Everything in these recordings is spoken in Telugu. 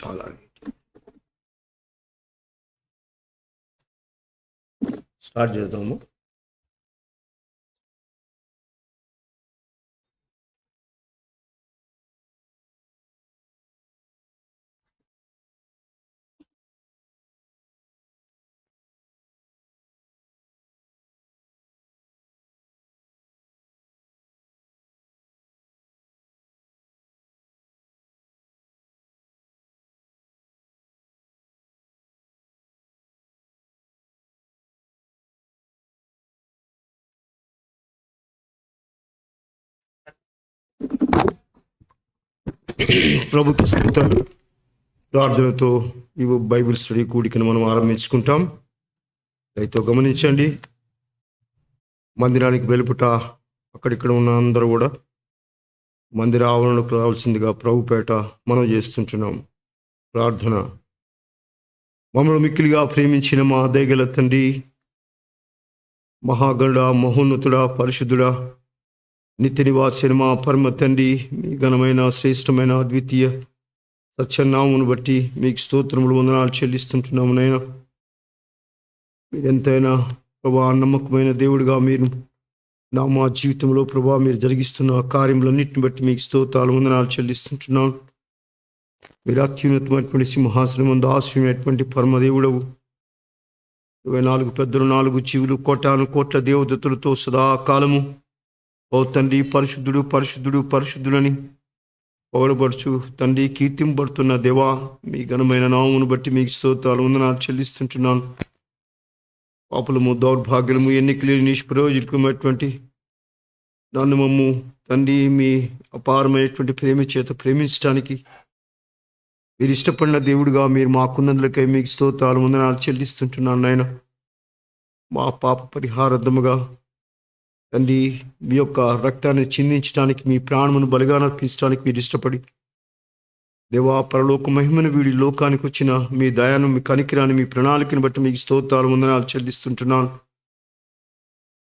చాలా స్టార్ట్ చేద్దాము. ప్రభుకి స్తోత్రాలు. ప్రార్థనతో ఈ బైబిల్ స్టడీ కూడికను మనం ఆరంభించుకుంటాం. అయితే గమనించండి, మందిరానికి వెలుపుట అక్కడిక్కడ ఉన్న అందరూ కూడా మందిర ఆవరణకు రావాల్సిందిగా ప్రభుపేట మనం చేస్తుంటున్నాం. ప్రార్థన. మమ్మల్ని మిక్కిలిగా ప్రేమించిన మా దయగల తండ్రి, మహాగణ మహోన్నతుడా, పరిశుద్ధుడా, నిత్య నివాసిన మా పరమ తండ్రి, మీ ఘనమైన శ్రేష్టమైన అద్వితీయ సత్యనామమును బట్టి మీకు స్తోత్రములు వందనాలు చెల్లిస్తుంటున్నాము. నైనా మీరెంతైనా ప్రభా నమ్మకమైన దేవుడిగా మీరు మా జీవితంలో ప్రభా మీరు జరిగిస్తున్న కార్యములన్నింటిని బట్టి మీకు స్తోత్రాలు వందనాలు చెల్లిస్తుంటున్నాను. మీరు అత్యున్నతమైనటువంటి సింహాసనం ముందు ఆశ్రయమైనటువంటి పరమదేవుడవు. 24 పెద్దలు, 4 జీవులు, కోటాను కోట్ల దేవదత్తులతో సదాకాలము ఓ తండ్రి పరిశుద్ధుడు పరిశుద్ధుడు పరిశుద్ధులని పొగడబడుచు తండ్రి కీర్తింపబడుతున్న దేవా, మీ ఘనమైన నామమును బట్టి మీకు స్తోత్రాలు వందనాలు చెల్లిస్తుంటున్నాను. పాపులము, దౌర్భాగ్యము, ఎన్నికలేని నిష్ప్రయోజకమైనటువంటి నన్ను మమ్ము తండ్రి మీ అపారమైనటువంటి ప్రేమ చేత ప్రేమించడానికి మీరు ఇష్టపడిన దేవుడిగా మీరు మాకున్నందులకై మీకు స్తోత్రాలు వందనాలు చెల్లిస్తుంటున్నాను. నాయన మా పాప పరిహారార్థముగా తండ్రి మీ యొక్క రక్తాన్ని చిందించడానికి, మీ ప్రాణమును బలిగా అర్పించడానికి మీరు ఇష్టపడి దేవా పరలోక మహిమను వీడి లోకానికి వచ్చిన మీ దయాను, మీ కనికిరాన్ని, మీ ప్రణాళికను బట్టి మీకు స్తోత్రాలు వందనాలు చెల్లిస్తుంటున్నాను.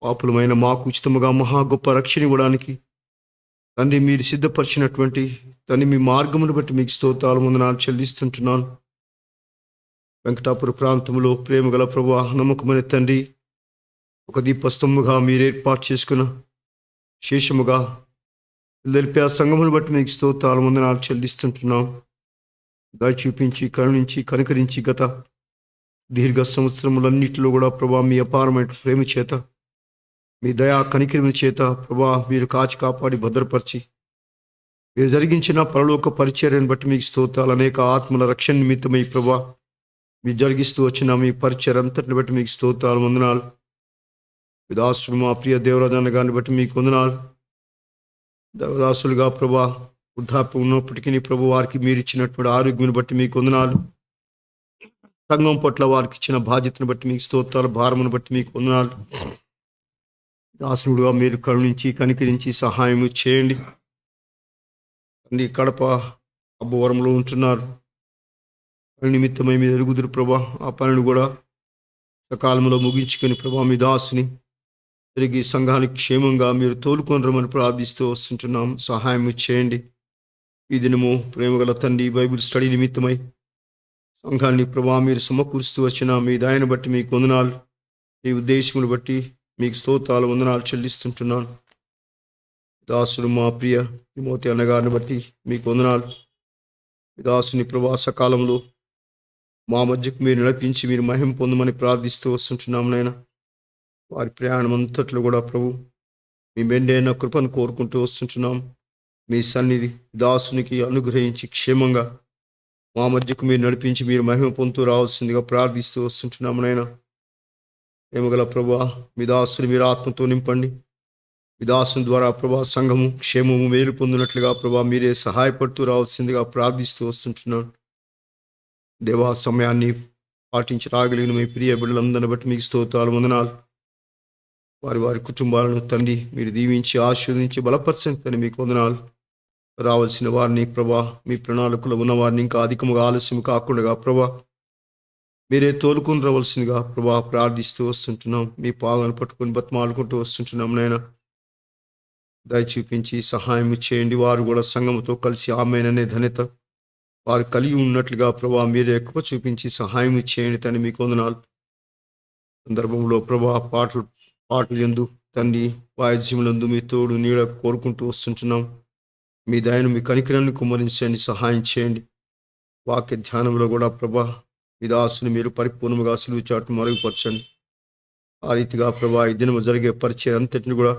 పాపులమైన మాకు ఉచితముగా మహా గొప్ప రక్షణ ఇవ్వడానికి తండ్రి మీరు సిద్ధపరిచినటువంటి తండ్రి మీ మార్గమును బట్టి మీకు స్తోత్రాలు వందనాలు చెల్లిస్తుంటున్నాను. వెంకటాపుర ప్రాంతంలో ప్రేమగల ప్రభువా, నమ్మకమైన తండ్రి, ఒక దీపస్తంభముగా మీరు ఏర్పాటు చేసుకున్న శేషముగా తెలిపే ఆ సంఘమును బట్టి మీకు స్తోత్రాలు వందనాలు చెల్లిస్తుంటున్నాం. దయ చూపించి కరుణించి కనికరించి గత దీర్ఘ సంవత్సరములన్నిటిలో కూడా ప్రభా మీ అపారమైన ప్రేమ చేత, మీ దయా కనికరిమ చేత ప్రభా మీరు కాచి కాపాడి భద్రపరిచి మీరు జరిగించిన పరలోక పరిచర్యను బట్టి మీకు స్తోత్రాలు. అనేక ఆత్మల రక్షణ నిమిత్తమై ప్రభా మీరు జరిగిస్తూ వచ్చిన మీ పరిచర్య అంతటిని బట్టి మీకు స్తోత్రాలు వందనాలు. దాసులు మా ప్రియ దేవరాజాన్ని గారిని బట్టి మీకు వందనాలు. దేవదాసులుగా ప్రభా వృద్ధాప్యం ఉన్నప్పటికీ ప్రభు వారికి మీరు ఇచ్చినటువంటి ఆరోగ్యం బట్టి మీకు వందనాలు. సంఘం పట్ల వారికి ఇచ్చిన బాధ్యతను బట్టి మీకు స్తోత్రాలు, భారమును బట్టి మీకు వందనాలు. దాసుడుగా మీరు కరుణించి కనికరించి సహాయం చేయండి. అన్ని కడప అబ్బవరంలో ఉంటున్నారు, పని నిమిత్తమై మీరు ఎరుగుదురు ప్రభా. ఆ పనిని కూడా సకాలంలో ముగించుకొని ప్రభా మీ దాసుని తిరిగి సంఘానికి క్షేమంగా మీరు తోలుకొని రమ్మని ప్రార్థిస్తూ వస్తుంటున్నాం. సహాయం చేయండి. ఈ దినము ప్రేమగల తండ్రి బైబిల్ స్టడీ నిమిత్తమై సంఘాన్ని ప్రభా మీరు సమకూరుస్తూ వచ్చిన మీ దయను బట్టి మీకు వందనాలు. ఈ ఉద్దేశమును బట్టి మీకు స్తోత్రాలు వందనాలు చెల్లిస్తుంటున్నాను. దాసులు మా ప్రియ తిమోతి అన్నగారిని బట్టి మీకు వందనాలు. దాసుని ప్రవాస కాలంలో మా మధ్యకు మీరు నడిపించి మీరు మహిమ పొందమని ప్రార్థిస్తూ వస్తుంటున్నాము. నాయన వారి ప్రయాణం అంతట్లో కూడా ప్రభు మీ మెండైన కృపను కోరుకుంటూ వస్తుంటున్నాం. మీ సన్నిధి దాసునికి అనుగ్రహించి క్షేమంగా మా మధ్యకు మీరు నడిపించి మీరు మహిమ పొందుతూ రావాల్సిందిగా ప్రార్థిస్తూ వస్తుంటున్నాము. నాయన ఏమగల ప్రభా మీ దాసుని మీరు ఆత్మతో నింపండి. మీ దాసుని ద్వారా ప్రభా సంఘము క్షేమము మేలు పొందినట్లుగా ప్రభా మీరే సహాయపడుతూ రావాల్సిందిగా ప్రార్థిస్తూ వస్తుంటున్నాను. దేవా సమయాన్ని పాటించి రాగలిగిన మీ ప్రియ బిడ్డలందరిని బట్టి మీకు స్తోత్రాలు వందనాలు. వారి వారి కుటుంబాలను తండ్రి మీరు దీవించి ఆశీర్వదించి బలపరచండి తండ్రి మీకు వందనాలు. రావాల్సిన వారిని ప్రభా మీ ప్రణాళికలో ఉన్న వారిని ఇంకా అధికముగా ఆలస్యం కాకుండా ప్రభా మీరే తోలుకొని రావాల్సిందిగా ప్రభా ప్రార్థిస్తూ వస్తుంటున్నాం. మీ పాదాలను పట్టుకొని బతిమాలుకుంటూ వస్తుంటున్నాం. నాయన దయ చూపించి సహాయం చేయండి. వారు కూడా సంఘముతో కలిసి ఆమేననే ధన్యత వారు కలిగి ఉన్నట్లుగా ప్రభా మీరే ఎక్కువ చూపించి సహాయం చేయండి తండ్రి. మీకు వందనాలు. సందర్భంలో ప్రభా పాటలు యందు తండ్రి వాయిద్యములందు మీ తోడు నీడ కోరుకుంటూ వస్తుంటున్నాం. మీ దయను మీ కనికరాన్ని కుమ్మరించండి, సహాయం చేయండి. వాక్య ధ్యానంలో కూడా ప్రభా మీ దాసుని మీరు పరిపూర్ణంగా సిలువ చాటు మరుగుపరచండి. ఆ రీతిగా ప్రభా ఈ దినము జరిగే పరిచయం అంతటిని కూడా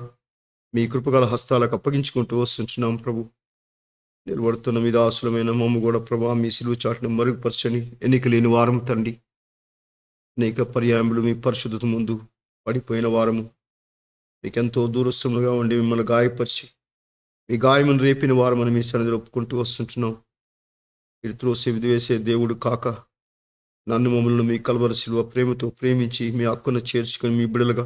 మీ కృపగల హస్తాలకు అప్పగించుకుంటూ వస్తుంటున్నాం. ప్రభు నిలబడుతున్న మీ దాసులమైన మమ్మ కూడా ప్రభా మీ సిలువ చాటును మరుగుపరచండి. ఎన్నిక లేని వారము తండ్రి, అనేక పర్యాయములు మీ పరిశుద్ధత ముందు పడిపోయిన వారము, మీకెంతో దూరస్థములుగా ఉండి మిమ్మల్ని గాయపరిచి మీ గాయమును రేపిన వారమని మీ సన్నిధిలో ఒప్పుకుంటూ వస్తుంటున్నాం. మీరు త్రోసి విదివేసే దేవుడు కాక నన్ను మమ్మల్ని మీ కల్వరి సిలువ ప్రేమతో ప్రేమించి మీ హక్కును చేర్చుకొని మీ బిడలుగా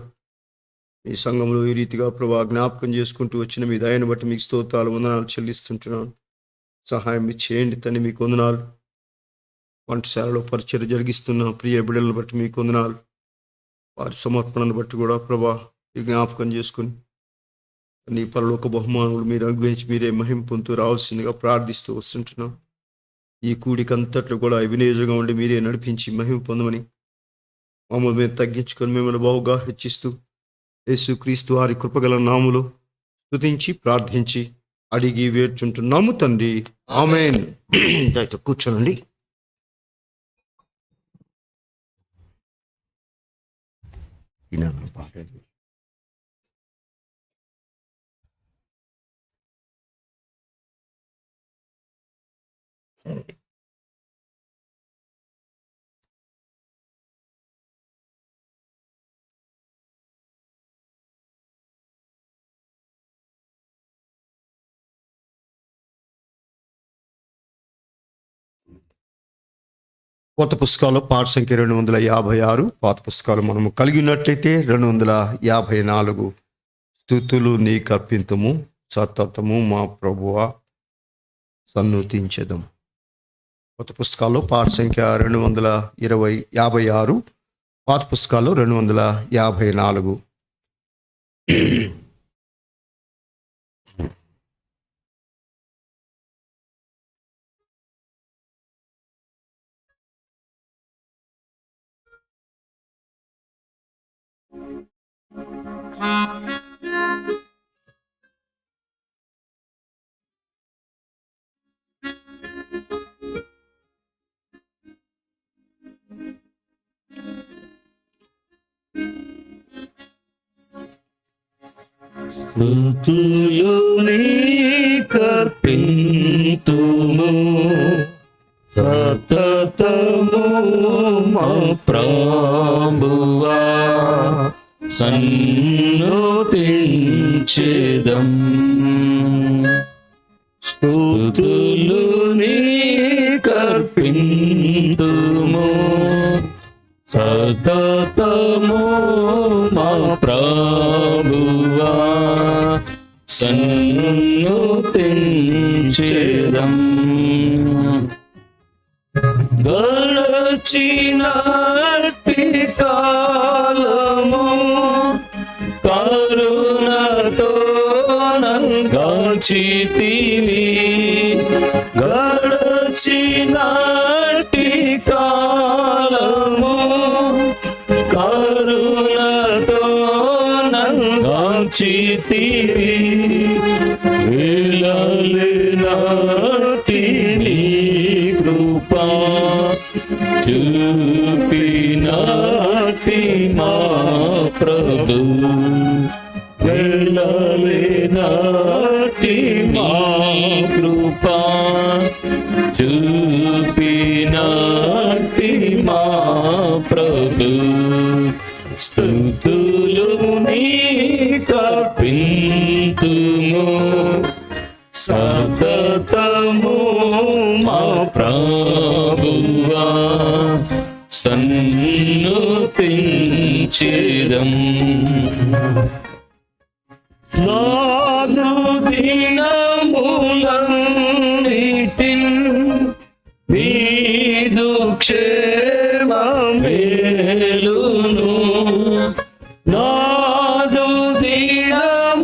మీ సంఘంలో ఈ రీతిగా ప్రభా జ్ఞాపకం చేసుకుంటూ వచ్చిన మీ దయను బట్టి మీకు స్తోత్రాలు వందనాలు చెల్లిస్తుంటున్నాను. సహాయం చేయండి తండ్రి. మీకు వందనాలు. వంటశాలలో పరిచయం జరిగిస్తున్న ప్రియ బిడలను బట్టి మీకు వందనాలు. వారి సమర్పణను బట్టి కూడా ప్రభా ఈ జ్ఞాపకం చేసుకుని నీ పరలోక బహుమానులు మీరు అనుగ్రహించి మీరే మహిమ పొందుతూ రావాల్సిందిగా ప్రార్థిస్తూ వస్తుంటున్నాం. ఈ కూడికంతట్లో కూడా వినియోగంగా ఉండి మీరే నడిపించి మహిమ పొందమని మమ్మల్ని మేము తగ్గించుకొని మిమ్మల్ని బావుగా హెచ్చిస్తూ యేసుక్రీస్తు వారి కృపగల నాములు స్తుతించి ప్రార్థించి అడిగి వేర్చుంటున్నాము తండ్రి. ఆమేన్. కూర్చోనండి. కొత్త పుస్తకాలు పాఠ సంఖ్య 256, పాత పుస్తకాలు మనము కలిగి ఉన్నట్లయితే 254. స్తుతులు నీకు అర్పింతుము సతతము మా ప్రభువా సన్నుతించెదము. కొత్త పుస్తకాల్లో పాఠ సంఖ్య 256, పాత పుస్తకాల్లో 254. స్తుతులు నీకర్పింతుము సతతము మా ప్రభువా సన్నుతించెదం. స్తుతులు నీకర్పింతుము సతతము మా ప్రభువా సన్నుతించెదం. గడచినట్టి కాలము కరుణతో నన్గాచితివి. గడచినట్టి కాలము కరుణతో నన్గాచితివి. వేళలేనాటి నీ కృపా చూపినాటి మా ప్రభు. వేళలేనాటి మా కృపా చూపినాటి మా ప్రభు. స్తుతులు నీకర్పింతుము సతతము మా ప్రభువా సన్నుతించెదం. దినములన్నిటిన్ నీదు క్షేమమేలును. నాదు దినములన్నిటిన్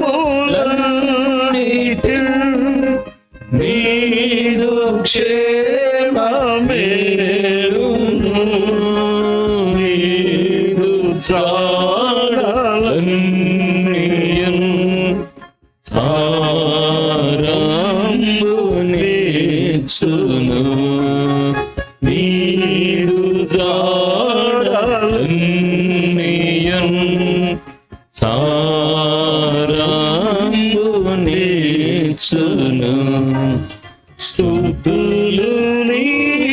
నీదు క్షేమమేలును. జాడలన్నీయున్ సారంబునిచ్చును. నీరు జాడలన్నీయున్ సారంబునిచ్చును. స్తుతులు నీకర్పింతుము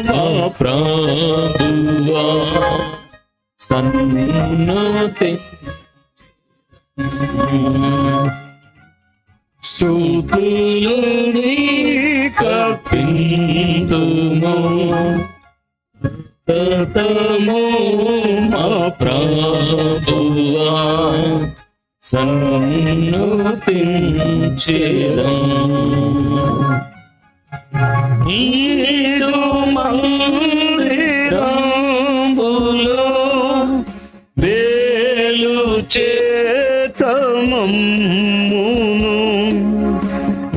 మా ప్రభువా, సన్నుతి స్తుతులు నీకర్పింతుము సతతము మా ప్రభువా, సన్నుతించెదం. నీరు మందిరంబులో వేలు చేతమమ్మును.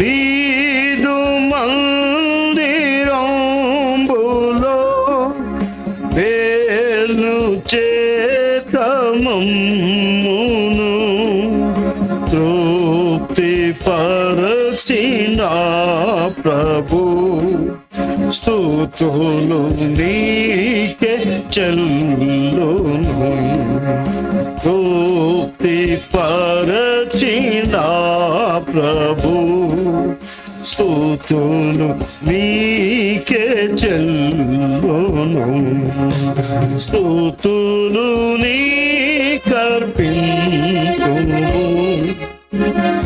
వీరు మందిరంబులో వేలు చేతమమ్మును. తృప్తి పరచిన ప్రభు, స్తుతులు నీకే చెల్లును. తృప్తి పరచిన ప్రభు, స్తుతులు నీకే చెల్లును. స్తుతులు నీకర్పింతుము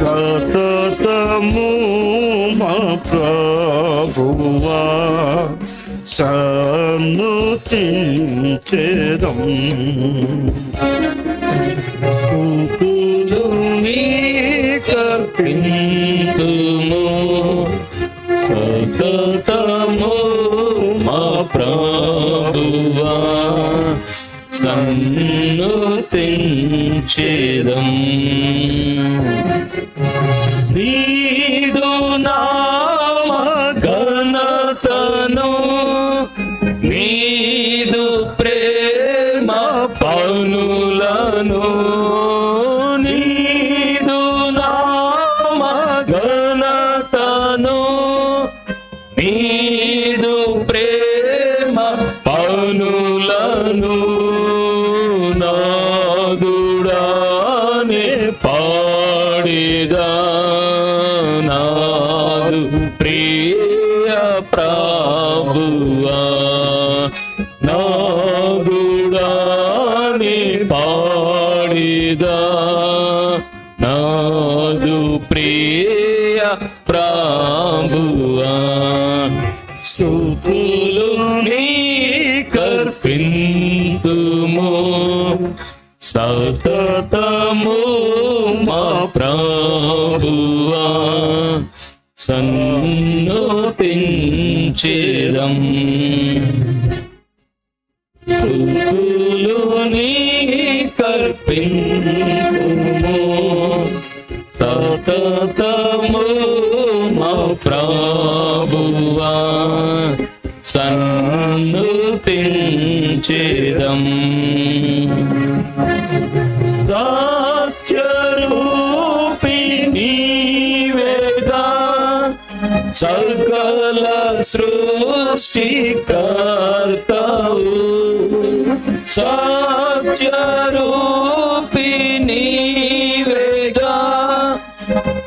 సతతము మా ప్రభువా, సన్నుతించెదం. స్తుతులు నీకర్పింతుము సతతము మా ప్రభువా, సన్నుతించెదం. నీదు నామ ఘనతను, నీదు ప్రేమ పనులను, నీదు నామ ఘనతను, నీదు ప్రేమ పనులను నాదుడానే పాడిదా. నాదు ప్రియ ప్రభువా, నాదుడానే పాడిదా. నాదు ప్రియ ప్రభువా, స్తుతులు నీకర్పింతుము సతతము మా ప్రభువా, సన్నుతించెదం. స్తుతులు నీకర్పింతుము సతతము మా ప్రభువా, సన్నుతించెదం. సత్యరూపి నీవేగా, సకల సృష్టికర్తవు. సత్యరూపి నీవేగా,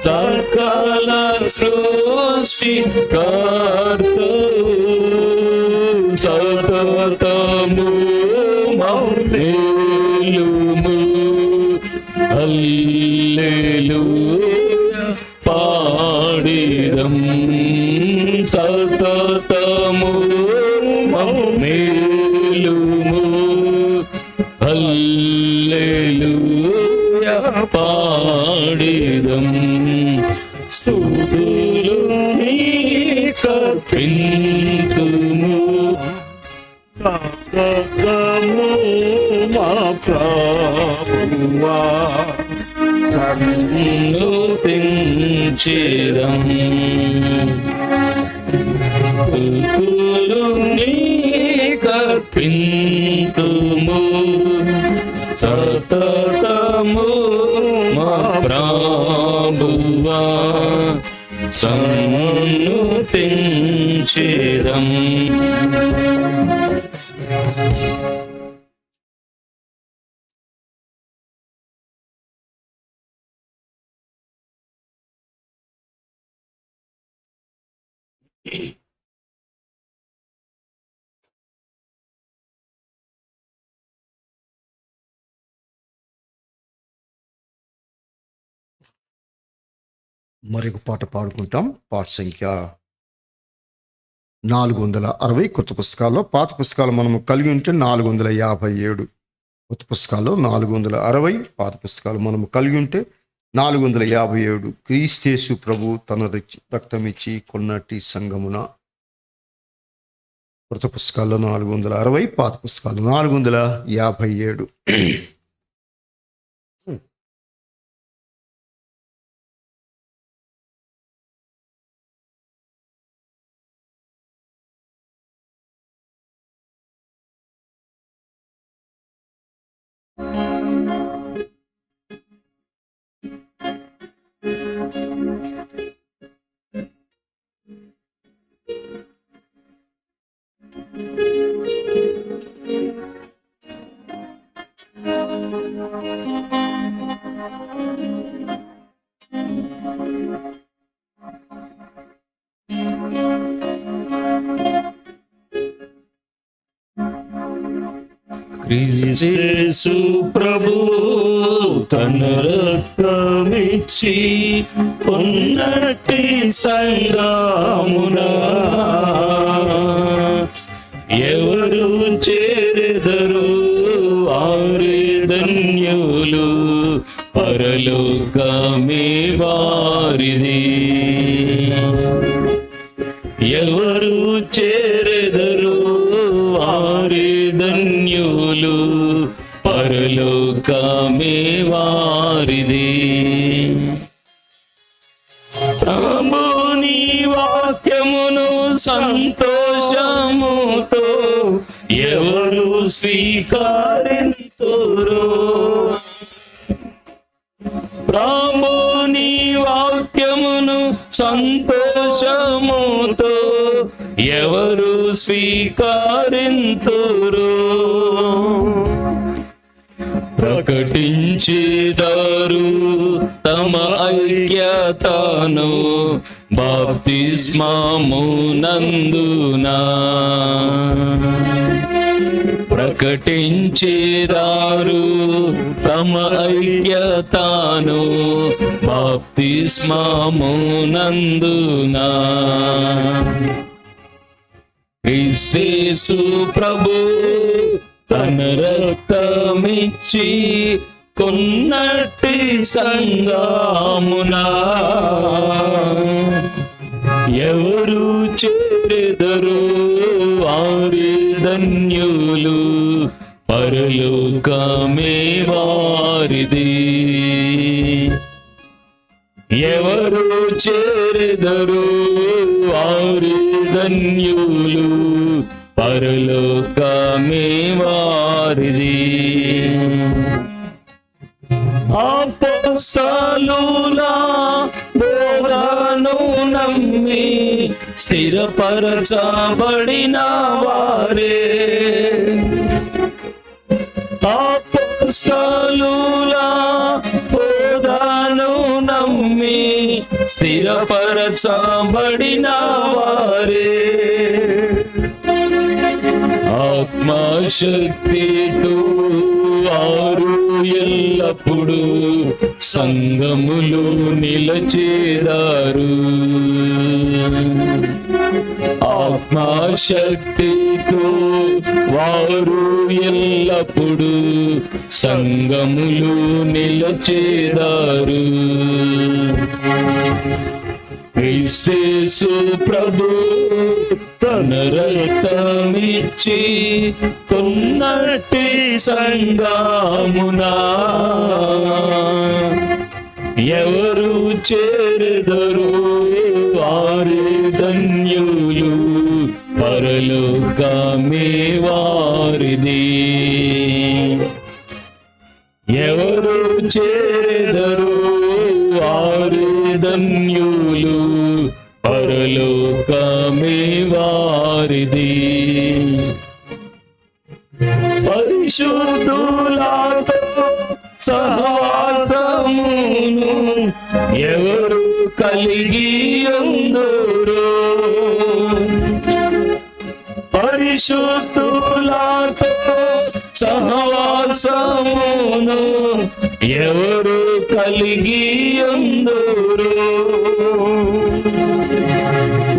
సకల సృష్టికర్తవు. సతతము మౌనేలుము హల్లెలూయా పాడిదం. సతతము మౌనేలుము హల్లెలూయా పాడిదం. స్తుతులు నీకర్పింతుము సతతము మా ప్రభువా, సన్నుతించెదం. స్తుతులు నీకర్పింతుము సతతము మా ప్రభువా సన్నుతించెదం. మరొక పాట పాడుకుంటాం. పాట సంఖ్య 460. కొత్త పుస్తకాల్లో, పాత పుస్తకాలు మనము కలిగి ఉంటే 457. కొత్త పుస్తకాల్లో 460, పాత పుస్తకాలు మనము కలిగి ఉంటే 457. క్రీస్తేసు ప్రభు తన రక్తమిచ్చి కొన్నటి సంగమున. కొత్త పుస్తకాల్లో 460, పాత పుస్తకాలు 457. క్రీస్తు ప్రభు తన రక్తమిచ్చి కొన్నటి సంగమున ఎవరు చేరెదరు వారి ధన్యులు పరలోకమే వారిది. ఎవరు చేరెదరు వారి ధన్యులు పరలోకమే వారిది. ప్రభుని వాక్యమును సంతోషముతో ఎవరు స్వీకరింతురో, ప్రభుని వాక్యమును సంతోషముతో ఎవరు స్వీకరింతురో, ప్రకటించేదారు తమ ఐక్యతను బాప్తిస్మమునందునా. ప్రకటించేదారు తమ ఐక్యతను బాప్తిస్మమునందునా. క్రీస్తు ప్రభు తన రక్తమిచ్చి కొన్నటి సంగమునా ఎవరు చేరెదరు వారి ధన్యులు పరలోకమే వారిది. ఎవరు చేరెదరు వారి ధన్యులు పరలోకమే వారిది. అపోస్తలుల బోధను నమ్మి స్థిరపరచబడిన వారే, అపోస్తలుల బోధను నమ్మి స్థిరపరచబడిన వారే, ఆత్మశక్తితో వారు ఎల్లప్పుడూ సంగములు నిలచేదారు. ఆత్మశక్తితో వారు ఎల్లప్పుడూ సంగములు నిలచేదారు. క్రీస్తు ప్రభు తన రక్తమిచ్చి కొన్నటి సంగమునా ఎవరు చేరెదరు వారి ధన్యులు పరలోకమే వారిది. ఎవరు చేరెదరు వారు ధన్యులు, పరలోకమే వారిది. పరిశుద్ధులతో సహవాసమును ఎవరు కలిగి ఉందురో, పరిశుద్ధులతో సహవాసమును ఎవరు కలిగి ఉందురో,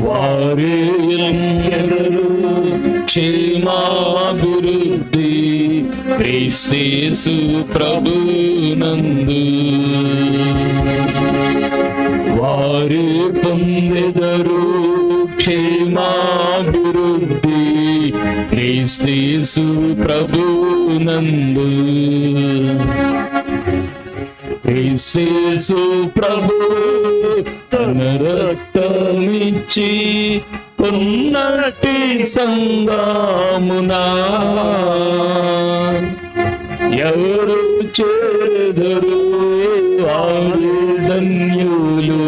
వారు ఎల్లరూ క్షేమాభివృద్ధి క్రీస్తు ప్రభునందు. వారు పొందెదరు క్షేమాభివృద్ధి క్రీస్తు ప్రభునందు. క్రీస్తు ప్రభు తన రక్తమిచ్చి ఉన్నటి సంగమునా ఎవరు చేరెదరు వారు ధన్యులు,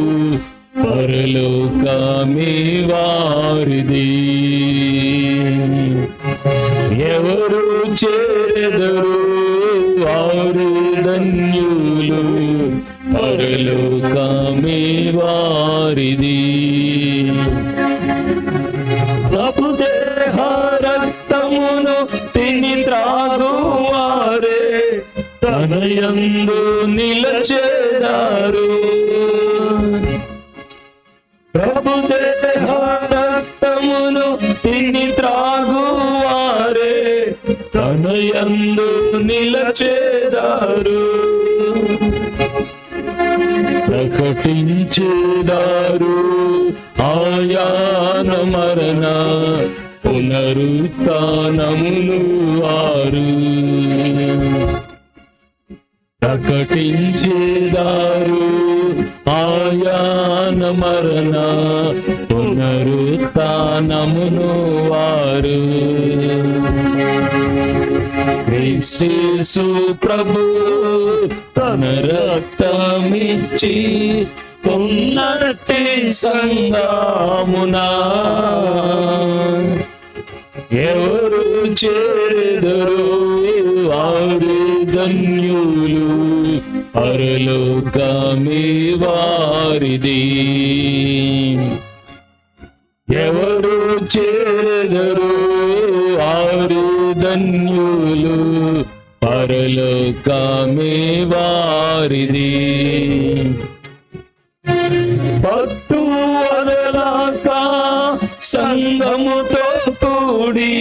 పరలోకమే వారిది. ఎవరు చేరెదరు వారు ధన్యులు, పరలోకమే వారిది. ప్రభు దేహ రక్తమును తిని త్రాగువారే తన యందు నిలచెదారు. ప్రభు దేహ రక్తమును తిని త్రాగువారే తన యందు నిలచెదారు. ప్రకటించేదారు ఆయాన మరణ పునరుత్థానమును వారు. ప్రకటించేదారు ఆయాన మరణ పునరుత్థానమును వారు. క్రీస్తు ప్రభు తన రక్తమిచ్చి కొన్నటి సంగమునా ఎవరు చేరెదరు వారు ధన్యులు, పరలోకమే వారిది. ఎవరు చేరెదరు వారు ధన్యులు, పరలోకమే వారిది. పట్టు వదలక సంగముతో కూడి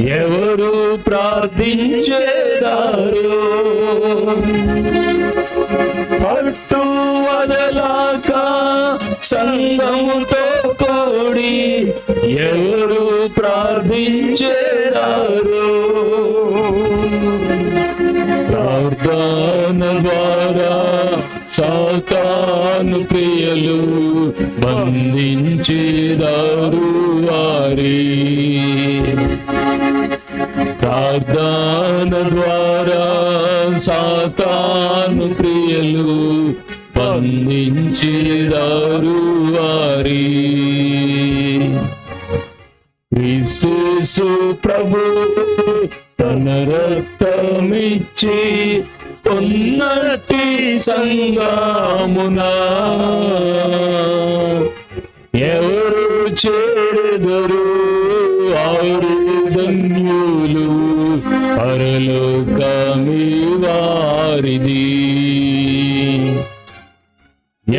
ఎవరు ప్రార్థించేదారు. పట్టు వదలక సంగముతో కూడి ఎవరు ప్రార్థించేదారు. ప్రార్థన ద్వారా సాతాను క్రియలు బంధించేదారు వారి. ప్రార్థన ద్వారా సాతాను క్రియలు బంధించేదారు వారి. క్రీస్తు ప్రభు తన రక్తమిచ్చి ఉన్నటి సంగమునా ఎవరు చేరెదరు వారు ధన్యులు, పరలోకమే వారిది.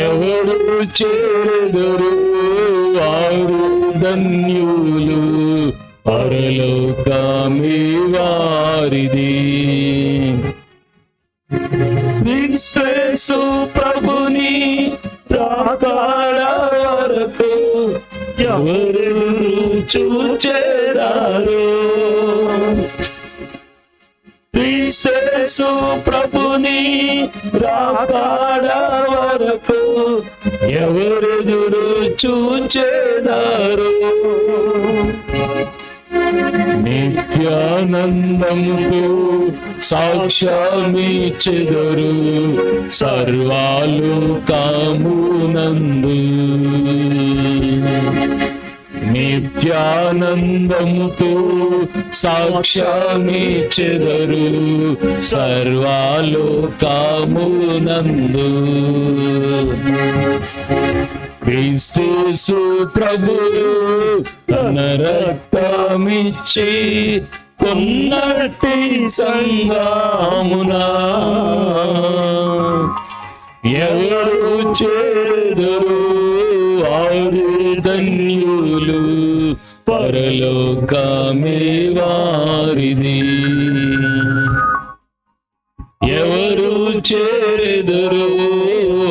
ఎవరు చేరెదరు వారు ధన్యులు, పరలోకమే వారిది. క్రీస్తు ప్రభుని రాకడ వరకు ఎవరు చూచెదారు. క్రీస్తు ప్రభుని రాకడ వరకు ఎవరెదురు చూచెదారు. నిత్యానందముతో సాక్ష్యమిచ్చెదరు సర్వలోకమునందు. నిత్యానందముతో సాక్ష్యమిచ్చెదరు సర్వలోకమునందు. క్రీస్తు ప్రభువు తన రక్తమిచ్చి కొన్నటి సంగమునా ఎవరు చేరుదురు వారు ధన్యులు పరలోకమే వారిది. ఎవరు చేరుదురు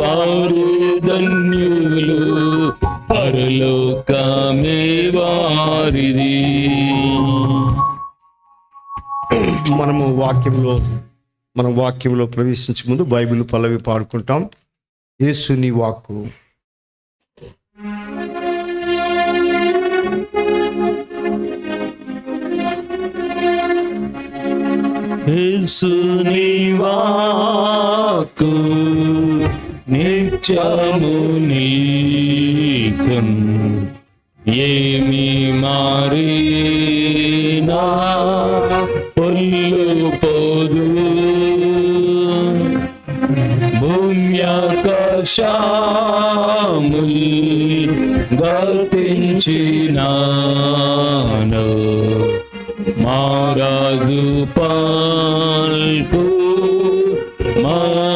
వారు ధన్యులు పరలోకమే వారిది. మనం వాక్యంలో ప్రవేశించే ముందు బైబిల్ పల్లవి పాడుకుంటాం. యేసు నీ వాక్కు. యేసు నీ వాక్కు నిత్యము నీకున్ ఏమి మారినా పొల్లు పోదు. భూమ్యాకాశముల్ గతించినాను మారాజు పాల్పు మారాజు.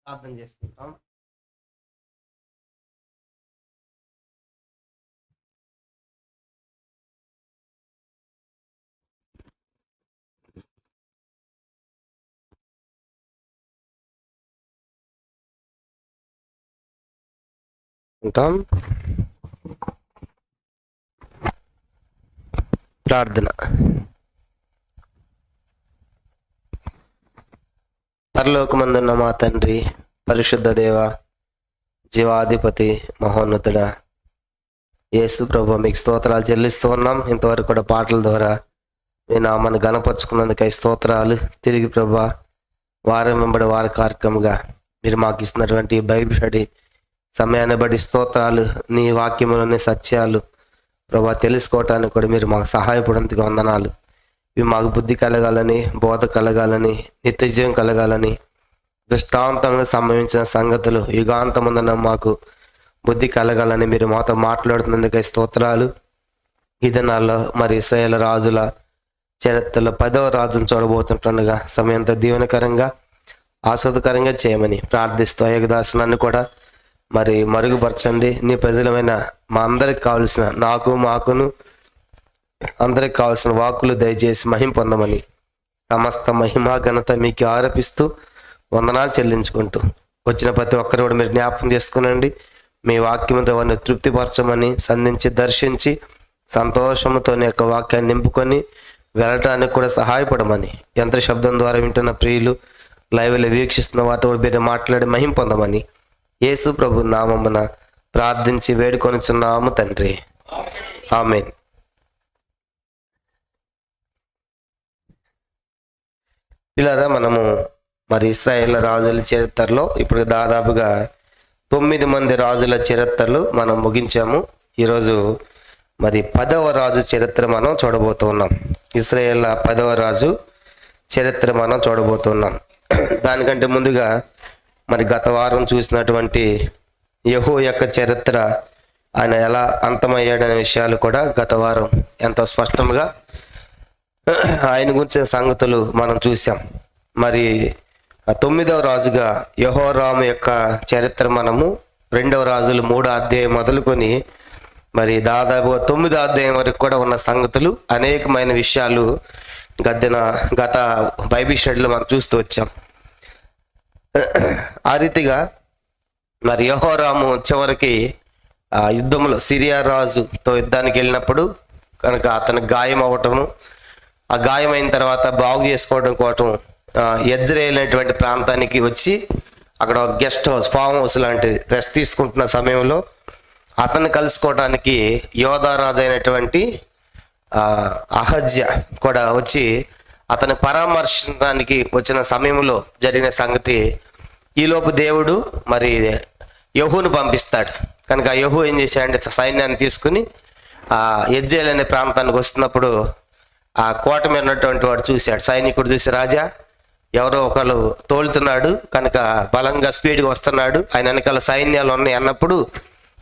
ప్రార్థన చేసుకుంటాం. ఉంటాం. ప్రార్థన. పరలోకమందున్న మా తండ్రి, పరిశుద్ధ దేవ, జీవాధిపతి, మహోన్నతుడా యేసు ప్రభు, మీకు స్తోత్రాలు చెల్లిస్తూ ఉన్నాం. ఇంతవరకు కూడా పాటల ద్వారా మీ నామాన్ని గణపరుచుకున్నందుకై స్తోత్రాలు. తిరిగి ప్రభా వారం వెంబడి వార కార్యక్రమంగా మీరు మాకు ఇస్తున్నటువంటి బైబిల్ స్టడీ సమయాన్ని బట్టి స్తోత్రాలు. నీ వాక్యంలోని సత్యాలు ప్రభా తెలుసుకోవటానికి కూడా మీరు మాకు సహాయపడేందుకు వందనాలు. ఇవి మాకు బుద్ధి కలగాలని, బోధ కలగాలని, నిత్యజీవం కలగాలని, దృష్టాంతంగా సంభవించిన సంగతులు యుగాంతముందన మాకు బుద్ధి కలగాలని మీరు మాతో మాట్లాడుతున్నందుకై స్తోత్రాలు. ఈ దినాల్లో మరి ఇశ్రాయేలు రాజుల చరిత్రలో 10వ రాజును చూడబోతుంటుండగా సమయంతో దీవెనకరంగా ఆస్వాదకరంగా చేయమని ప్రార్థిస్తూ అయ్యదాసనాన్ని కూడా మరి మరుగుపరచండి. నీ ప్రజలమైన మా అందరికి కావలసిన మాకును అందరికి కావలసిన వాక్కులు దయచేసి మహిమ పొందమని సమస్త మహిమ ఘనత మీకు ఆరోపిస్తూ వందనాలు చెల్లించుకుంటూ వచ్చిన ప్రతి ఒక్కరు కూడా మీరు జ్ఞాపకం చేసుకునండి. మీ వాక్యంతో వారిని తృప్తిపరచమని సంధించి దర్శించి సంతోషంతో నీ యొక్క వాక్యాన్ని నింపుకొని వెళ్ళటానికి కూడా సహాయపడమని, యంత్ర శబ్దం ద్వారా వింటున్న ప్రియులు, లైవ్లో వీక్షిస్తున్న వారితో మీరు మాట్లాడి మహిమ పొందమని యేసు ప్రభు నామమున ప్రార్థించి వేడుకొనుచున్నాము తండ్రి. ఆమేన్. పిల్లరా, మనము మరి ఇశ్రాయేల్ రాజుల చరిత్రలో ఇప్పుడు దాదాపుగా 9 మంది రాజుల చరిత్రలు మనం ముగించాము. ఈరోజు మరి 10వ రాజు చరిత్ర మనం చూడబోతున్నాం. ఇశ్రాయేల్ 10వ రాజు చరిత్ర మనం చూడబోతున్నాం. దానికంటే ముందుగా మరి గత వారం చూసినటువంటి యెహూ యొక్క చరిత్ర, ఆయన ఎలా అంతమయ్యాడనే విషయాలు కూడా గత వారం ఎంతో స్పష్టంగా ఆయన గురించిన సంగతులు మనం చూసాం. మరి 9వ రాజుగా యెహోరాము యొక్క చరిత్ర మనము 2వ రాజులు 3వ అధ్యాయం మొదలుకొని మరి దాదాపుగా 9వ అధ్యాయం వరకు కూడా ఉన్న సంగతులు, అనేకమైన విషయాలు గత బైబిల్ స్టడీలో మనం చూస్తూ వచ్చాం. ఆ రీతిగా మరి యెహోరాము చివరికి యుద్ధంలో సిరియా రాజుతో యుద్ధానికి వెళ్ళినప్పుడు కనుక అతను గాయం అవ్వటము, ఆ గాయమైన తర్వాత బాగు చేసుకోవడం కోసం యెజ్రెయేల్ అనేటువంటి ప్రాంతానికి వచ్చి అక్కడ ఒక గెస్ట్ హౌస్, ఫామ్ హౌస్ లాంటిది రెస్ట్ తీసుకుంటున్న సమయంలో అతన్ని కలుసుకోవడానికి యోధారాజు అయినటువంటి అహజ్యా కూడా వచ్చి అతన్ని పరామర్శించడానికి వచ్చిన సమయంలో జరిగిన సంగతి. ఈలోపు దేవుడు మరి యెహూను పంపిస్తాడు. కనుక యెహూ ఏం చేశాడంటే సైన్యాన్ని తీసుకుని యెజ్రెయేల్ అనే ప్రాంతానికి వస్తున్నప్పుడు ఆ కోట మీద ఉన్నటువంటి వాడు చూశాడు. సైనికుడు చూసి, రాజా, ఎవరో ఒకళ్ళు తోలుతున్నాడు కనుక బలంగా స్పీడ్గా వస్తున్నాడు, ఆయన వెనకాల సైన్యాలు ఉన్నాయి అన్నప్పుడు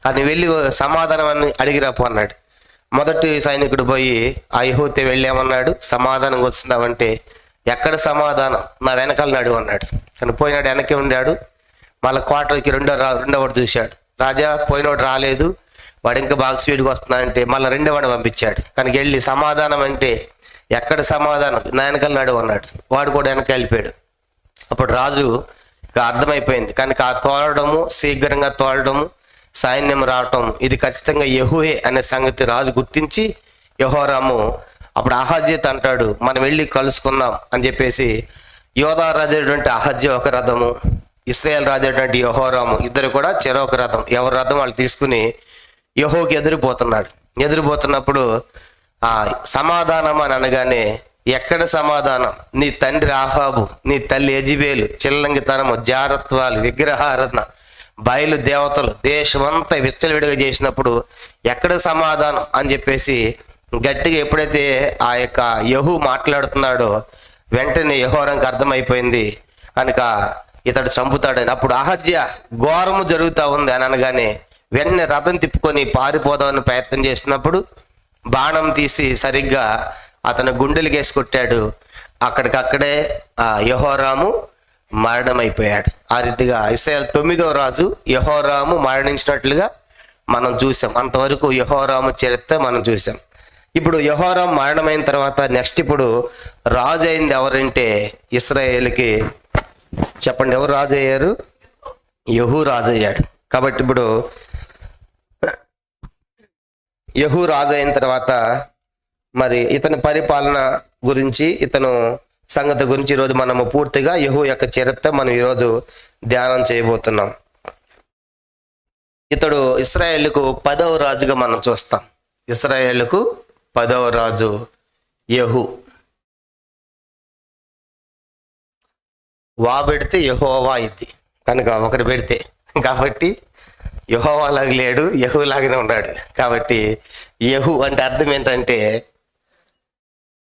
ఆయన వెళ్ళి సమాధానం అడిగిరాపు అన్నాడు. మొదటి సైనికుడు పోయి ఆ యెహూతో వెళ్ళామన్నాడు. సమాధానం వస్తున్నావంటే, ఎక్కడ సమాధానం, నా వెనకాల నడు అన్నాడు. కానీ పోయినాడు, వెనకే ఉన్నాడు. మళ్ళీ కోటకి రెండోవాడు చూశాడు. రాజా, పోయినోడు రాలేదు, వాడు ఇంకా బాగా స్పీడ్గా వస్తున్నాడంటే మళ్ళీ రెండోవాడు పంపించాడు. కనుక వెళ్ళి సమాధానం అంటే, ఎక్కడ సమాధానం, నా వెనకాల నడు అన్నాడు. వాడు కూడా వెనక వెళ్ళిపోయాడు. అప్పుడు రాజు ఇక అర్థమైపోయింది. కనుక ఆ తోలడము, శీఘ్రంగా తోలడము, సైన్యం రావటం, ఇది ఖచ్చితంగా యెహూయే అనే సంగతి రాజు గుర్తించి యెహోరాము అప్పుడు అహజ్యాతో అంటాడు, మనం వెళ్ళి కలుసుకుందాం అని చెప్పేసి యోధా రాజు అయినటువంటి అహజ్యా ఒక రథము, ఇశ్రాయేల్ రాజు అయినటువంటి యెహోరాము ఇద్దరు కూడా చెరొక రథం, ఎవరి రథం వాళ్ళు తీసుకుని యెహోకి ఎదురుపోతున్నప్పుడు సమాధానం అని అనగానే, ఎక్కడ సమాధానం, నీ తండ్రి ఆహాబు, నీ తల్లి యెజెబెలు చిల్లంగితనము, జారత్వాలు, విగ్రహారాధన, బయలు దేవతలు దేశమంతా విచ్చలవిడిగా చేసినప్పుడు ఎక్కడ సమాధానం అని చెప్పేసి గట్టిగా ఎప్పుడైతే ఆ యొక్క యెహూ మాట్లాడుతున్నాడో వెంటనే యెహోరాకి అర్థమైపోయింది కనుక ఇతడు చంపుతాడని. అప్పుడు అహజ్యా ఘోరము జరుగుతూ ఉంది అని అనగానే వెంటనే రథం తిప్పుకొని పారిపోదామని ప్రయత్నం చేసినప్పుడు బాణం తీసి సరిగ్గా అతను గుండెలు వేసి కొట్టాడు. అక్కడికక్కడే యెహోరాము మరణమైపోయాడు. ఆ రీతిగా ఇశ్రాయేల్ 9వ రాజు యెహోరాము మరణించినట్లుగా మనం చూసాం. అంతవరకు యెహోరాము చరిత్ర మనం చూసాం. ఇప్పుడు యెహోరాము మరణమైన తర్వాత నెక్స్ట్ ఇప్పుడు రాజు అయింది ఎవరంటే ఇశ్రాయేలుకి, చెప్పండి ఎవరు రాజు అయ్యారు? యెహూ రాజు అయ్యాడు. కాబట్టి ఇప్పుడు యెహూ రాజు అయిన తర్వాత మరి ఇతని పరిపాలన గురించి, ఇతను సంగతి గురించి ఈరోజు మనము పూర్తిగా యెహూ యొక్క చరిత్ర మనం ఈరోజు ధ్యానం చేయబోతున్నాం. ఇతడు ఇశ్రాయేలుకు 10వ రాజుగా మనం చూస్తాం. ఇశ్రాయేలుకు 10వ రాజు యెహూ. వా పెడితే యెహోవా ఇది కనుక ఒకటి పెడితే, కాబట్టి యెహోవా లాగా లేడు, యెహూ లాగానే ఉన్నాడు. కాబట్టి యెహూ అంటే అర్థం ఏంటంటే,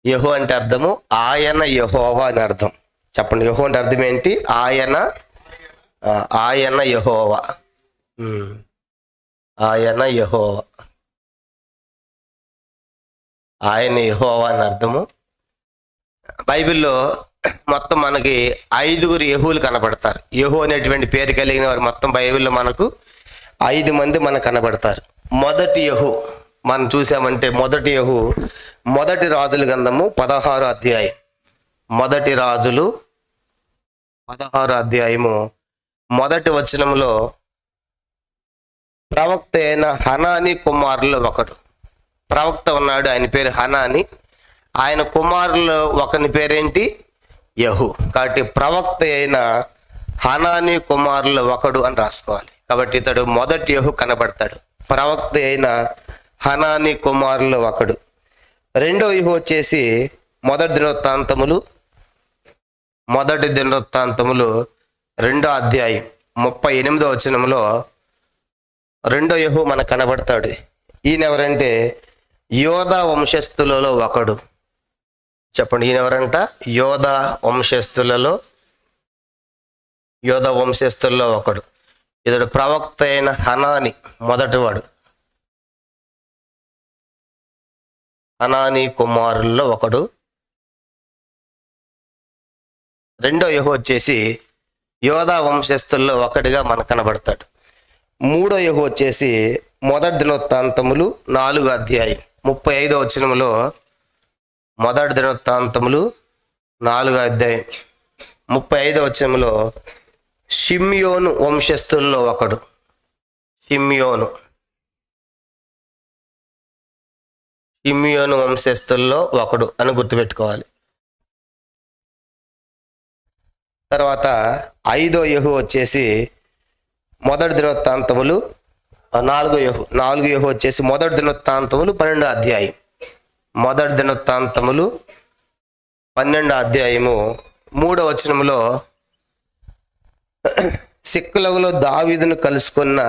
యెహూ అంటే అర్థము ఆయన యెహోవా అని అర్థం. చెప్పండి, యెహూ అంటే అర్థం ఏంటి? ఆయన యెహోవా, ఆయన యెహోవా, ఆయన యెహోవా అని అర్థము. బైబిల్లో మొత్తం మనకి 5గురు యెహూలు కనబడతారు. యెహూ అనేటువంటి పేరు కలిగిన వారు మొత్తం బైబిల్లో మనకు 5 మంది మనకు కనబడతారు. మొదటి యెహూ మనం చూసామంటే, మొదటి యెహూ మొదటి రాజుల గ్రంథము 16వ అధ్యాయం, మొదటి రాజులు 16వ అధ్యాయము మొదటి వచనంలో ప్రవక్త అయిన హనాని కుమారుల్లో ఒకడు ప్రవక్త ఉన్నాడు, ఆయన పేరు హనాని. ఆయన కుమారులు ఒకని పేరేంటి? యెహూ. కాబట్టి ప్రవక్త అయిన హనాని కుమారులు ఒకడు అని రాసుకోవాలి. కాబట్టి ఇతడు మొదటి యెహూ కనబడతాడు. ప్రవక్త అయిన హనాని కుమారులు ఒకడు. రెండో యెహూ వచ్చేసి మొదటి దినవృత్తాంతములు 2వ అధ్యాయం 38వ వచనంలో రెండో యెహూ మనకు కనబడతాడు. ఈయన ఎవరంటే యోధా వంశస్థులలో ఒకడు. చెప్పండి, ఈయన ఎవరంట? యోధా వంశస్థులలో ఒకడు. ఇతడు ప్రవక్త అయిన హనాని మొదటివాడు, హనాని కుమారుల్లో ఒకడు. రెండో యెహూ వచ్చేసి యోధా వంశస్థుల్లో ఒకటిగా మనకు కనబడతాడు. మూడో యెహూ వచ్చేసి మొదటి దినవృత్తాంతములు 4వ అధ్యాయం 35వ వచనంలో, మొదటి దినవృత్తాంతములు 4వ అధ్యాయం 35వ వచనంలో షిమ్యోను వంశస్థుల్లో ఒకడు. షిమ్యోను షిమ్యోను వంశస్థుల్లో ఒకడు అని గుర్తుపెట్టుకోవాలి. తర్వాత 5వ యెహూ వచ్చేసి మొదటి దినవృత్తాంతములు 4 యెహూ వచ్చేసి మొదటి దినవృత్తాంతములు 12వ అధ్యాయం. మొదటి దినవృత్తాంతములు 12వ అధ్యాయము 3వ వచనములో సిక్లగులో దావీదును కలుసుకున్న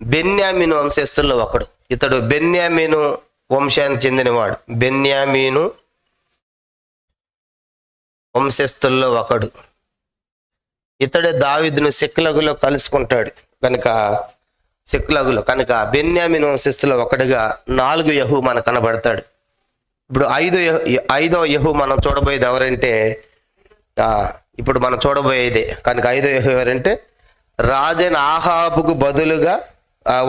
బెన్యామీను వంశస్థుల్లో ఒకడు. ఇతడు బెన్యామీను వంశానికి చెందినవాడు. బెన్యామీను వంశస్థుల్లో ఒకడు. ఇతడే దావీదును సిక్లగులో కలుసుకుంటాడు కనుక బెన్యామీను వంశస్థుల్లో ఒకటిగా 4 యెహూ మనకు కనబడతాడు. ఇప్పుడు 5వ యెహూ మనం చూడబోయేది ఎవరంటే ఇప్పుడు మనం చూడబోయేదే. కనుక 5వ యెహూ ఎవరంటే రాజైన ఆహాబుకు బదులుగా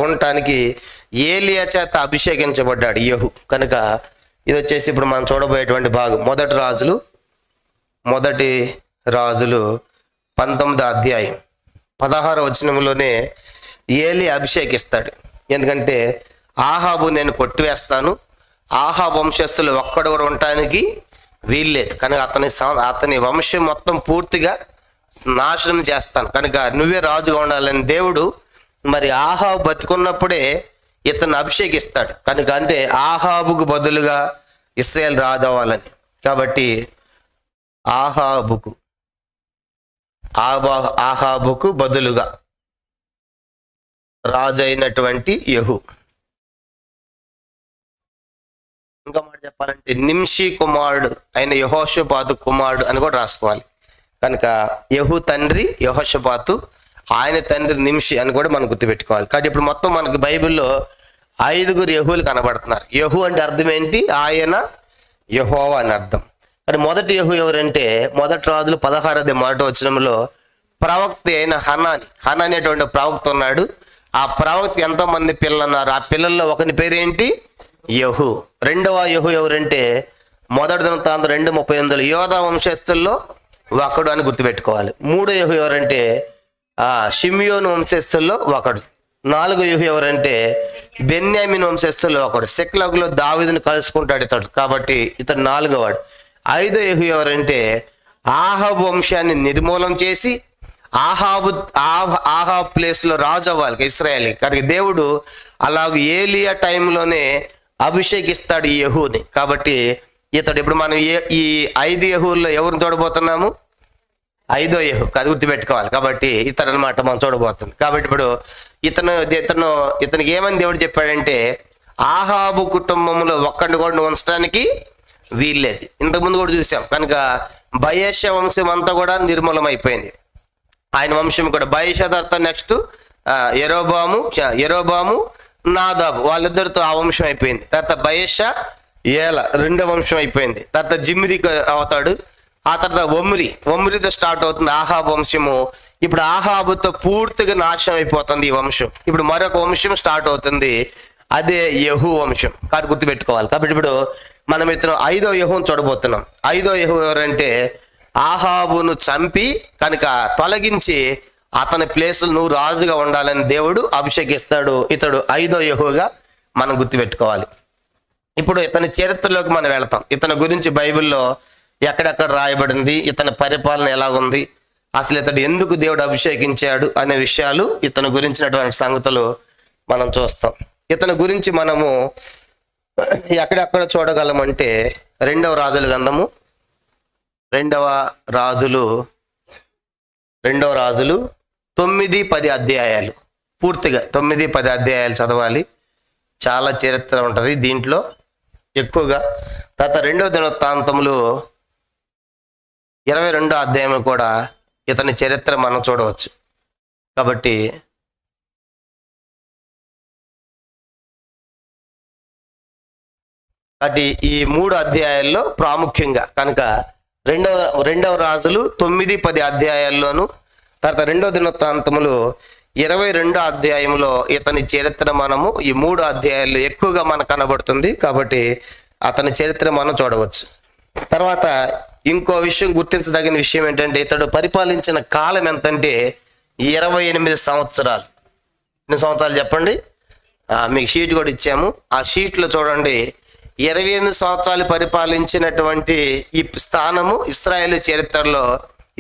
ఉండటానికి ఏలియా చేత అభిషేకించబడ్డాడు యెహూ. కనుక ఇది వచ్చేసి ఇప్పుడు మనం చూడబోయేటువంటి భాగం. మొదటి రాజులు 19వ అధ్యాయం 16వ వచనంలోనే ఏలి అభిషేకిస్తాడు. ఎందుకంటే ఆహాబు నేను కొట్టివేస్తాను, ఆహాబు వంశస్థులు ఒక్కడు కూడా ఉండటానికి వీల్లేదు, కనుక అతని వంశం మొత్తం పూర్తిగా నాశనం చేస్తాను, కనుక నువ్వే రాజుగా ఉండాలని దేవుడు మరి ఆహాబు బతుకున్నప్పుడే ఇతను అభిషేకిస్తాడు. కనుక అంటే ఆహాబుకు బదులుగా ఇశ్రాయేల్ రాజు అవ్వాలని. కాబట్టి ఆహాబుకు బదులుగా రాజు అయినటువంటి యెహూ. ఇంకా మాట చెప్పాలంటే నింషి కుమారుడు అయిన యెహోషాపాతు కుమారుడు అని కూడా రాసుకోవాలి. కనుక యెహూ తండ్రి యెహోషాపాతు, ఆయన తండ్రి నింషి అని కూడా మనం గుర్తుపెట్టుకోవాలి. కాబట్టి ఇప్పుడు మొత్తం మనకు బైబిల్లో 5 యెహూలు కనబడుతున్నారు. యెహూ అంటే అర్థం ఏంటి? ఆయన యెహోవా అని అర్థం. మరి మొదటి యెహూ ఎవరంటే మొదటి రాజులు 16వ వచనంలో ప్రవక్త అయిన హనాని అనేటువంటి ప్రవక్త ఉన్నాడు. ఆ ప్రవక్త ఎంతో మంది పిల్లలు ఉన్నారు. ఆ పిల్లల్లో ఒకని పేరు ఏంటి? యెహూ. 2వ యెహూ ఎవరంటే మొదటి దినవృత్తాంతం 2:38 యోధా వంశస్థుల్లో ఒకడు అని గుర్తుపెట్టుకోవాలి. 3వ యెహూ ఎవరంటే షిమ్యోను వంశస్థుల్లో ఒకడు. 4వ యెహూ ఎవరంటే బెన్యామీను వంశస్థుల్లో ఒకడు. సిక్లగులో దావీదును కలుసుకుంటాడు ఇతడు, కాబట్టి ఇతడు 4వ వాడు. 5వ యెహూ ఎవరంటే ఆహాబు వంశాన్ని నిర్మూలం చేసి ఆహాబ్ ప్లేస్ లో రాజు అవ్వాలి ఇశ్రాయేల్. కనుక దేవుడు అలాగే ఏలియా టైంలోనే అభిషేకిస్తాడు ఈ యెహూని. కాబట్టి ఇతడు ఇప్పుడు మనం ఈ 5 యెహూల్లో ఎవరిని చూడబోతున్నాము? 5వ యెహూ. అది గుర్తుపెట్టుకోవాలి. కాబట్టి ఇతను అనమాట మనం చూడబోతుంది. కాబట్టి ఇప్పుడు ఇతనికి ఏమని దేవుడు చెప్పాడంటే ఆహాబు కుటుంబంలో ఒక్కడిని కూడా ఉంచడానికి వీల్లేదు. ఇంతకుముందు కూడా చూసాం. కనుక బయెషా వంశం అంతా కూడా నిర్మూలం అయిపోయింది. ఆయన వంశం కూడా బయెషా తర్వాత నెక్స్ట్ యెరోబాము నాదాబు వాళ్ళిద్దరితో ఆ వంశం అయిపోయింది. తర్వాత బయెషా ఏల 2వ వంశం అయిపోయింది. తర్వాత జిమ్రి అవుతాడు. ఆ తర్వాత ఒమ్రితో స్టార్ట్ అవుతుంది ఆహాబు వంశము. ఇప్పుడు ఆహాబుతో పూర్తిగా నాశనం అయిపోతుంది ఈ వంశం. ఇప్పుడు మరొక వంశం స్టార్ట్ అవుతుంది, అదే యెహూ వంశం. కాబట్టి గుర్తుపెట్టుకోవాలి. కాబట్టి ఇప్పుడు మనం ఇతను 5వ యెహూను చూడబోతున్నాం. 5వ యెహూ ఎవరంటే ఆహాబును చంపి కనుక తొలగించి అతని ప్లేసులు నువ్వు రాజుగా ఉండాలని దేవుడు అభిషేకిస్తాడు. ఇతడు 5వ యెహూగా మనం గుర్తుపెట్టుకోవాలి. ఇప్పుడు ఇతని చరిత్రలోకి మనం వెళతాం. ఇతని గురించి బైబిల్లో ఎక్కడెక్కడ రాయబడింది, ఇతని పరిపాలన ఎలాగుంది, అసలు ఇతడు ఎందుకు దేవుడు అభిషేకించాడు అనే విషయాలు, ఇతని గురించినటువంటి సంగతులు మనం చూస్తాం. ఇతని గురించి మనము ఎక్కడెక్కడ చూడగలమంటే 2వ రాజుల గ్రంథము 2వ రాజులు 9-10 అధ్యాయాలు, పూర్తిగా 9-10 అధ్యాయాలు చదవాలి. చాలా చరిత్ర ఉంటుంది దీంట్లో ఎక్కువగా. తర్వాత 2వ దినవృత్తాంతములు 22వ అధ్యాయం కూడా ఇతని చరిత్ర మనం చూడవచ్చు. కాబట్టి ఈ 3 అధ్యాయాల్లో ప్రాముఖ్యంగా కనుక రెండవ రాజులు 9-10 అధ్యాయాల్లోను, తర్వాత 2వ దినవృత్తాంతములు 22వ అధ్యాయంలో ఇతని చరిత్ర మనము ఈ 3 అధ్యాయాల్లో ఎక్కువగా మనకు కనబడుతుంది. కాబట్టి అతని చరిత్ర మనం చూడవచ్చు. తర్వాత ఇంకో విషయం, గుర్తించదగిన విషయం ఏంటంటే ఇతడు పరిపాలించిన కాలం ఎంతంటే 28 సంవత్సరాలు. ఎన్ని సంవత్సరాలు చెప్పండి? మీకు షీట్ కూడా ఇచ్చాము. ఆ షీట్లో చూడండి 28 సంవత్సరాలు పరిపాలించినటువంటి ఈ స్థానము ఇశ్రాయేలు చరిత్రలో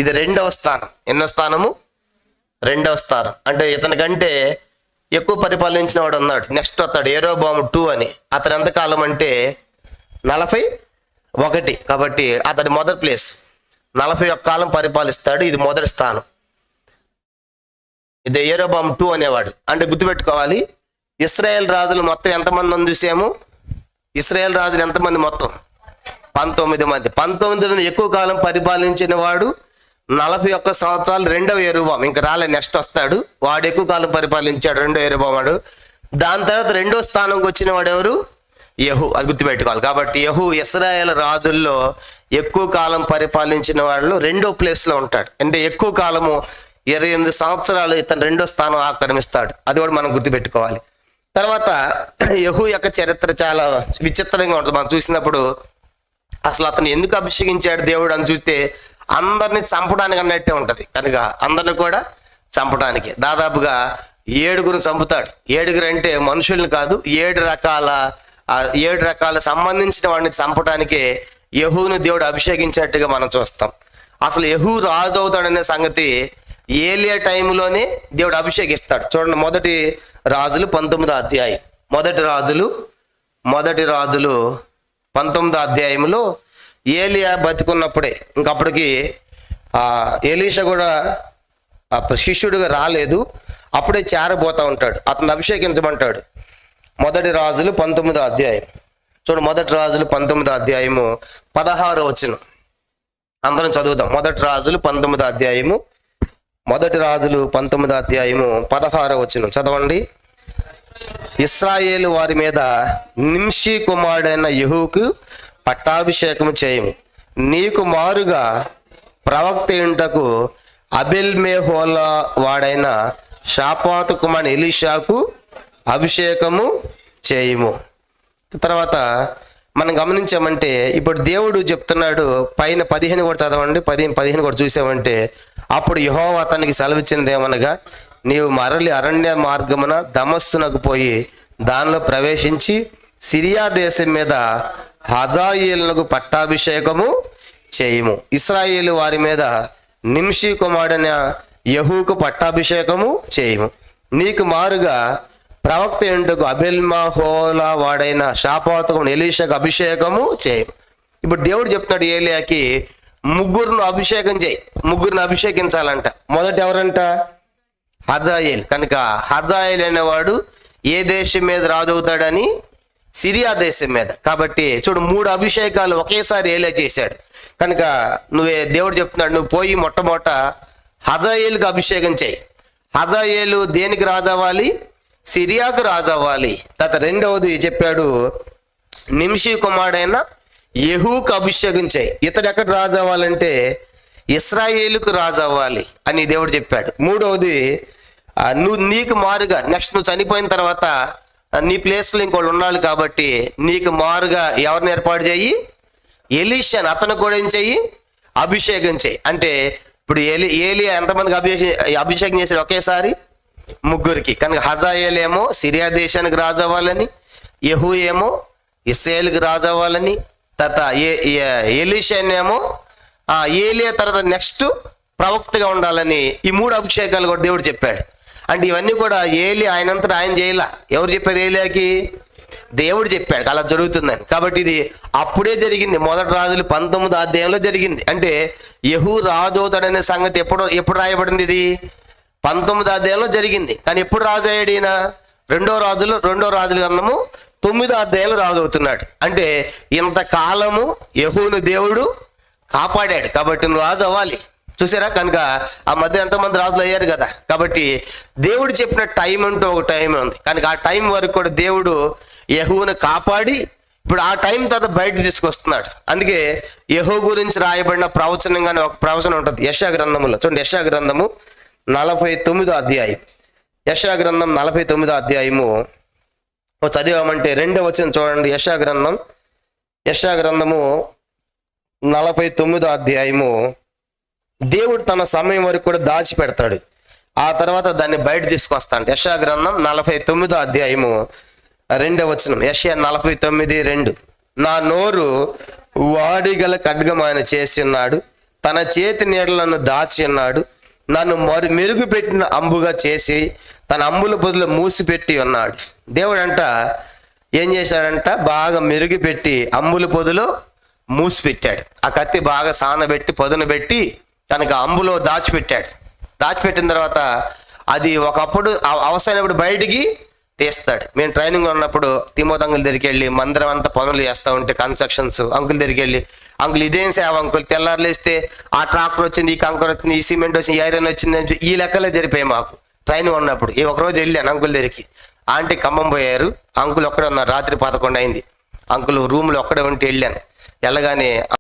ఇది 2వ స్థానం. ఎన్నో స్థానము? 2వ స్థానం. అంటే ఇతని కంటే ఎక్కువ పరిపాలించిన వాడు ఉన్నాడు. నెక్స్ట్ వస్తాడు యెరోబాము 2 అని. అతను ఎంతకాలం అంటే 41. కాబట్టి అతడి మొదటి ప్లేస్ 41 కాలం పరిపాలిస్తాడు. ఇది మొదటి స్థానం. ఇది యెరోబాము 2 అనేవాడు. అంటే గుర్తుపెట్టుకోవాలి, ఇశ్రాయేల్ రాజులు మొత్తం ఎంతమంది అని చూసాము? ఇశ్రాయేల్ రాజులు ఎంతమంది? మొత్తం 19 మంది. 19 ఎక్కువ కాలం పరిపాలించిన వాడు 41 సంవత్సరాలు 2వ యెరోబాము. ఇంకా రాలే, నెక్స్ట్ వస్తాడు. వాడు ఎక్కువ కాలం పరిపాలించాడు, 2వ యెరోబాము వాడు. దాని తర్వాత 2వ స్థానంకి వచ్చిన వాడు ఎవరు? యెహూ. అది గుర్తుపెట్టుకోవాలి. కాబట్టి యెహూ ఇశ్రాయేల్ రాజుల్లో ఎక్కువ కాలం పరిపాలించిన వాళ్ళు 2వ ప్లేస్లో ఉంటాడు. అంటే ఎక్కువ కాలము 28 సంవత్సరాలు ఇతను 2వ స్థానం ఆక్రమిస్తాడు. అది కూడా మనం గుర్తుపెట్టుకోవాలి. తర్వాత యెహూ యొక్క చరిత్ర చాలా విచిత్రంగా ఉంటుంది. మనం చూసినప్పుడు అసలు అతను ఎందుకు అభిషేకించాడు దేవుడు అని చూస్తే అందరిని చంపడానికి అన్నట్టే ఉంటుంది. కనుక అందరిని కూడా చంపడానికి దాదాపుగా 7 చంపుతాడు. 7 అంటే మనుషుల్ని కాదు, 7 రకాల సంబంధించిన వాడిని చంపడానికే యెహూను దేవుడు అభిషేకించినట్టుగా మనం చూస్తాం. అసలు యెహూ రాజు అవుతాడనే సంగతి ఏలియా టైంలోనే దేవుడు అభిషేకిస్తాడు. చూడండి, మొదటి రాజులు 19వ అధ్యాయం. మొదటి రాజులు 19వ అధ్యాయంలో ఏలియా బతికున్నప్పుడే, ఇంకప్పటికి ఎలీషా కూడా శిష్యుడిగా రాలేదు, అప్పుడే చేరబోతా ఉంటాడు. అతను అభిషేకించమంటాడు. మొదటి రాజులు 19వ అధ్యాయం చూడు. మొదటి రాజులు 19వ అధ్యాయము 16వ వచనం అందరం చదువుదాం. మొదటి రాజులు 19వ అధ్యాయము 16వ వచనం చదవండి. ఇశ్రాయేలు వారి మీద నింషి కుమారుడైన యెహూకు పట్టాభిషేకము చేయము. నీకు మారుగా ప్రవక్త ఇంటకు అబెల్మెహోలా వాడైన షాపాతు కుమారుడు ఎలీషాకు అభిషేకము చేయము. తర్వాత మనం గమనించామంటే ఇప్పుడు దేవుడు చెప్తున్నాడు, పైన 15 కూడా చదవండి. 15 కూడా చూసామంటే, అప్పుడు యెహోవా అతనికి సెలవిచ్చినది ఏమనగా, నీవు మరలి అరణ్య మార్గమున దమస్సునకు పోయి దానిలో ప్రవేశించి సిరియా దేశం మీద హజాయేలునకు పట్టాభిషేకము చేయము. ఇశ్రాయేలు వారి మీద నింషి కుమారుడైన యెహూకు పట్టాభిషేకము చేయము. నీకు మారుగా ప్రవక్త ఎంటుకు అబెల్మెహోలా వాడైన షాపాతు ఎలీషాకు అభిషేకము చేయము. ఇప్పుడు దేవుడు చెప్తున్నాడు ఏలియాకి, ముగ్గురును అభిషేకం చేయి. ముగ్గురిని అభిషేకించాలంట. మొదట ఎవరంట? హజాయేల్. కనుక హజాయేల్ అనేవాడు ఏ దేశం మీద రాజు అవుతాడని? సిరియా దేశం మీద. కాబట్టి చూడు, 3 అభిషేకాలు ఒకేసారి ఏలియా చేశాడు. కనుక దేవుడు చెప్తున్నాడు, నువ్వు పోయి మొట్టమొదట హజాయేలుకి అభిషేకం చేయి. హజాయేలు దేనికి రాజు అవ్వాలి? సిరియాకు రాజు అవ్వాలి. తర్వాత రెండవది చెప్పాడు, నింషి కుమారుడైన యెహూకు అభిషేకం చేయి. ఇతడు ఎక్కడ రాజు అవ్వాలంటే ఇశ్రాయేలుకు రాజు అవ్వాలి అని దేవుడు చెప్పాడు. మూడవది, నీకు మారుగా నెక్స్ట్ నువ్వు చనిపోయిన తర్వాత నీ ప్లేస్లో ఇంకోళ్ళు ఉండాలి కాబట్టి నీకు మారుగా ఎవరిని ఏర్పాటు చేయి? ఎలీషాని. అతను కూడా ఏం చెయ్యి? అభిషేకం చేయి. అంటే ఇప్పుడు ఏలియా ఎంతమందికి అభిషేకం చేశాడు? ఒకేసారి 3 కనుక హజాయేల్ ఏమో సిరియా దేశానికి రాజు అవ్వాలని, యెహూ ఏమో ఇశ్రాయేలుకి రాజు అవ్వాలని, తర్వాత ఎలీషాని ఏమో ఏలియా తర్వాత నెక్స్ట్ ప్రవక్తగా ఉండాలని ఈ 3 అభిషేకాలు కూడా దేవుడు చెప్పాడు. అంటే ఇవన్నీ కూడా ఆయనంతటా ఆయన చేయలా. ఎవరు చెప్పారు ఏలియాకి? దేవుడు చెప్పాడు అలా జరుగుతుందని. కాబట్టి ఇది అప్పుడే జరిగింది. మొదటి రాజులు 19వ అధ్యాయంలో జరిగింది. అంటే యెహూ రాజు అవుతాడనే సంగతి ఎప్పుడు రాయబడింది? ఇది 19వ అధ్యాయంలో జరిగింది. కానీ ఎప్పుడు రాజు అయ్యాడు ఈయన? రెండో రాజుల గ్రంథము 9వ అధ్యాయంలో రాజు అవుతున్నాడు. అంటే ఇంతకాలము యెహూను దేవుడు కాపాడాడు. కాబట్టి నువ్వు రాజు అవ్వాలి. చూసారా? కనుక ఆ మధ్య ఎంతమంది రాజులు అయ్యారు కదా. కాబట్టి దేవుడు చెప్పిన టైం అంటూ ఒక టైం ఉంది. కనుక ఆ టైం వరకు కూడా దేవుడు యెహూను కాపాడి ఇప్పుడు ఆ టైం తర్వాత బయట తీసుకొస్తున్నాడు. అందుకే యెహూ గురించి రాయబడిన ప్రవచనంగానే ఒక ప్రవచనం ఉంటుంది యెషయా గ్రంథములో. చూడండి, యెషయా గ్రంథము 49వ అధ్యాయం. యెషయా గ్రంథం 49వ అధ్యాయము చదివామంటే 2వ వచనం చూడండి. యెషయా గ్రంథము 49వ అధ్యాయము దేవుడు తన సమయం వరకు కూడా దాచిపెడతాడు. ఆ తర్వాత దాన్ని బయట తీసుకొస్తాడు. యెషయా గ్రంథం 49వ అధ్యాయము 2వ వచనం. యెషయా 49:2. నా నోరు వాడిగల ఖడ్గం ఆయన చేసి ఉన్నాడు. తన చేతి నీడలను దాచి ఉన్నాడు. నన్ను మెరుగు పెట్టిన అంబుగా చేసి తన అంబుల పొదలు మూసిపెట్టి ఉన్నాడు. దేవుడు అంట ఏం చేశాడంట, బాగా మెరుగు పెట్టి అంబుల పొదలు మూసిపెట్టాడు. ఆ కత్తి బాగా సానబెట్టి పొదను పెట్టి తనకు అంబులో దాచిపెట్టాడు. దాచిపెట్టిన తర్వాత అది ఒకప్పుడు అవసరమైనప్పుడు బయటికి తీస్తాడు. మేము ట్రైనింగ్ ఉన్నప్పుడు తిమోతి అంకుల్ దగ్గరికి వెళ్ళి మందిరం అంతా పనులు చేస్తూ ఉంటే కన్స్ట్రక్షన్స్ అంకుల్ దగ్గరికి వెళ్ళి, అంకుల్ ఇదేం సేవ అంకుల్, తెల్లారులేస్తే ఆ ట్రాక్టర్ వచ్చింది, ఈ కంకర వచ్చింది, ఈ సిమెంట్ వచ్చింది, ఈ ఐరన్ వచ్చింది అని ఈ లెక్కలే జరిపాయి మాకు ట్రైనింగ్ ఉన్నప్పుడు. ఈ ఒకరోజు వెళ్ళాను అంకుల్ దగ్గరికి. ఆంటీ ఖమ్మం పోయారు, అంకుల్ ఒక్కడే ఉన్నారు. రాత్రి 11 అయింది. అంకుల్ రూమ్లో ఒక్కడే ఉంటే వెళ్ళాను. వెళ్ళగానే